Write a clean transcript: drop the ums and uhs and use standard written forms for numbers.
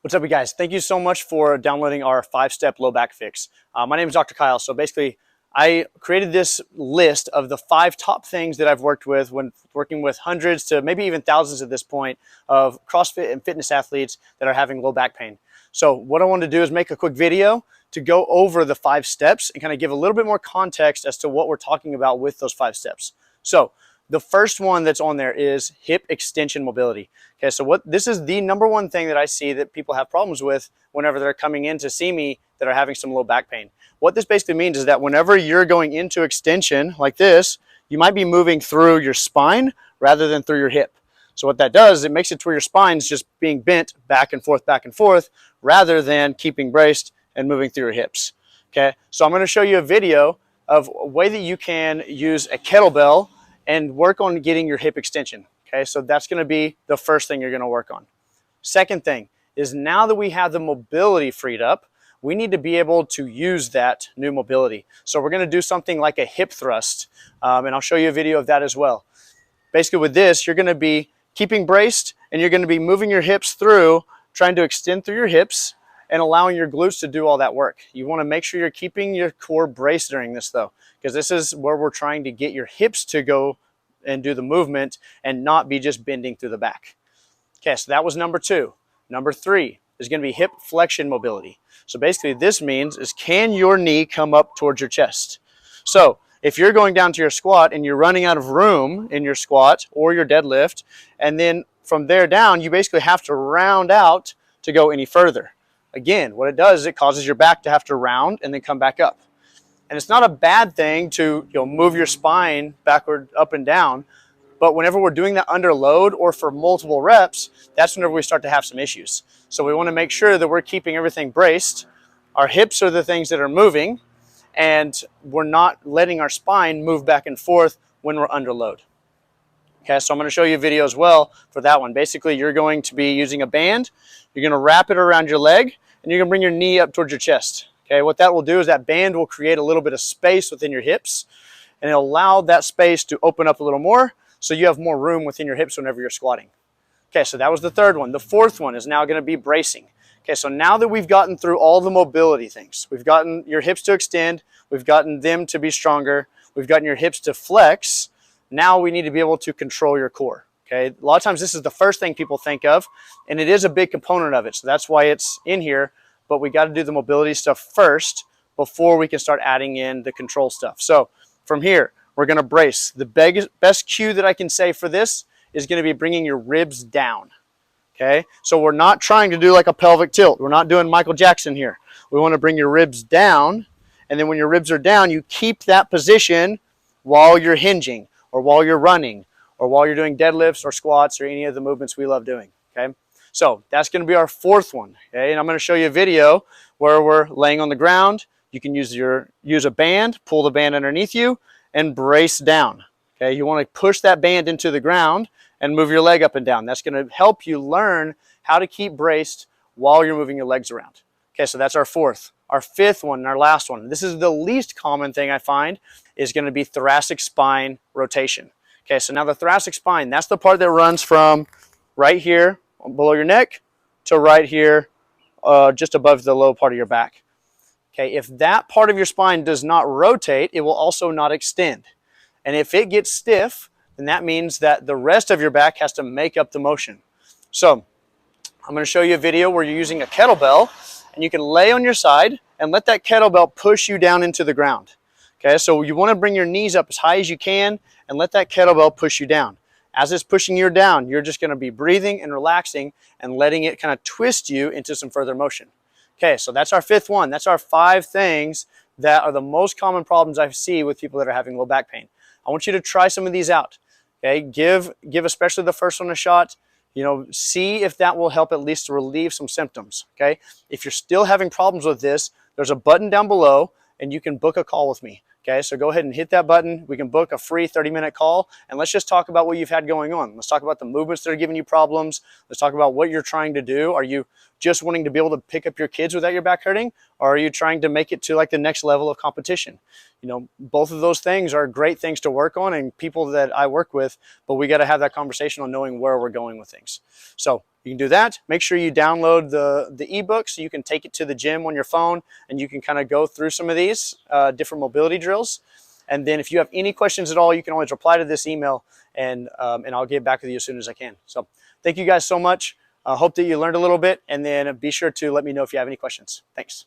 What's up, you guys? Thank you so much for downloading our 5-step low back fix. My name is Dr. Kyle. So basically, I created this list of the 5 top things that I've worked with when working with hundreds to maybe even thousands at this point of CrossFit and fitness athletes that are having low back pain. So what I wanted to do is make a quick video to go over the 5 steps and kind of give a little bit more context as to what we're talking about with those 5 steps. So the first one that's on there is hip extension mobility. Okay, so this is the number one thing that I see that people have problems with whenever they're coming in to see me that are having some low back pain. What this basically means is that whenever you're going into extension like this, you might be moving through your spine rather than through your hip. So what that does is it makes it to where your spine's just being bent back and forth, rather than keeping braced and moving through your hips. Okay, so I'm going to show you a video of a way that you can use a kettlebell and work on getting your hip extension. Okay, so that's going to be the first thing you're going to work on. Second thing is, now that we have the mobility freed up, we need to be able to use that new mobility. So we're going to do something like a hip thrust, and I'll show you a video of that as well. Basically with this, you're going to be keeping braced and you're going to be moving your hips through, trying to extend through your hips and allowing your glutes to do all that work. You want to make sure you're keeping your core braced during this though, because this is where we're trying to get your hips to go and do the movement and not be just bending through the back. Okay, so that was number 2. Number 3 is going to be hip flexion mobility. So basically this means is, can your knee come up towards your chest? So if you're going down to your squat and you're running out of room in your squat or your deadlift, and then from there down, you basically have to round out to go any further. Again, what it does is it causes your back to have to round and then come back up. And it's not a bad thing to move your spine backward, up and down, but whenever we're doing that under load or for multiple reps, that's whenever we start to have some issues. So we want to make sure that we're keeping everything braced. Our hips are the things that are moving, and we're not letting our spine move back and forth when we're under load. Okay, so I'm going to show you a video as well for that one. Basically, you're going to be using a band. You're going to wrap it around your leg, and you're going to bring your knee up towards your chest. Okay, what that will do is that band will create a little bit of space within your hips, and it'll allow that space to open up a little more so you have more room within your hips whenever you're squatting. Okay, so that was the third one. The fourth one is now going to be bracing. Okay, so now that we've gotten through all the mobility things, we've gotten your hips to extend, we've gotten them to be stronger, we've gotten your hips to flex, now we need to be able to control your core. Okay, a lot of times this is the first thing people think of, and it is a big component of it, so that's why it's in here, but we got to do the mobility stuff first before we can start adding in the control stuff. So from here, we're going to brace. The best cue that I can say for this is going to be bringing your ribs down. Okay, so we're not trying to do like a pelvic tilt. We're not doing Michael Jackson here. We want to bring your ribs down, and then when your ribs are down, you keep that position while you're hinging or while you're running or while you're doing deadlifts or squats or any of the movements we love doing. Okay, so that's going to be our fourth one. Okay, and I'm going to show you a video where we're laying on the ground. You can use a band, pull the band underneath you, and brace down. Okay, you want to push that band into the ground and move your leg up and down. That's going to help you learn how to keep braced while you're moving your legs around. Okay, so that's our fourth. Our fifth one and our last one, this is the least common thing I find, is going to be thoracic spine rotation. Okay, so now the thoracic spine, that's the part that runs from right here below your neck to right here just above the low part of your back. Okay, if that part of your spine does not rotate, it will also not extend. And if it gets stiff, then that means that the rest of your back has to make up the motion. So I'm going to show you a video where you're using a kettlebell, and you can lay on your side and let that kettlebell push you down into the ground. Okay, so you want to bring your knees up as high as you can and let that kettlebell push you down. As it's pushing you down, you're just going to be breathing and relaxing and letting it kind of twist you into some further motion. Okay, so that's our fifth one. That's our 5 things that are the most common problems I see with people that are having low back pain. I want you to try some of these out. Okay, give especially the first one a shot. See if that will help at least relieve some symptoms. Okay, if you're still having problems with this, there's a button down below and you can book a call with me. Okay, so go ahead and hit that button. We can book a free 30-minute call, and let's just talk about what you've had going on. Let's talk about the movements that are giving you problems. Let's talk about what you're trying to do. Are you just wanting to be able to pick up your kids without your back hurting, or are you trying to make it to like the next level of competition? Both of those things are great things to work on, and people that I work with, but we got to have that conversation on knowing where we're going with things. So You can do that. Make sure you download the ebook so you can take it to the gym on your phone and you can kind of go through some of these different mobility drills. And then if you have any questions at all, you can always reply to this email and I'll get back with you as soon as I can. So thank you guys so much. Hope that you learned a little bit, and then be sure to let me know if you have any questions. Thanks.